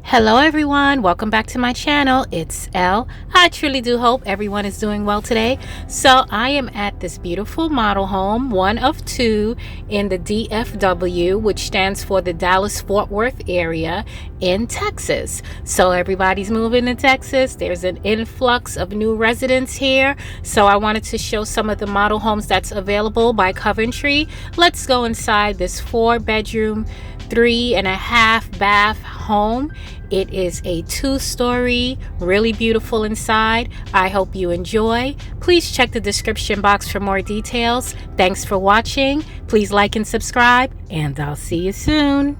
Hello everyone, welcome back to my channel. It's Elle. I truly do hope everyone is doing well today. So I am at this beautiful model home, one of two in the DFW, which stands for the Dallas-Fort Worth area in Texas. So everybody's moving to Texas. There's an influx of new residents here. So I wanted to show some of the model homes that's available by Coventry. Let's go inside this 4-bedroom, 3.5 bath home. It is a 2-story, really beautiful inside. I hope you enjoy. Please check the description box for more details. Thanks for watching. Please like and subscribe, and I'll see you soon.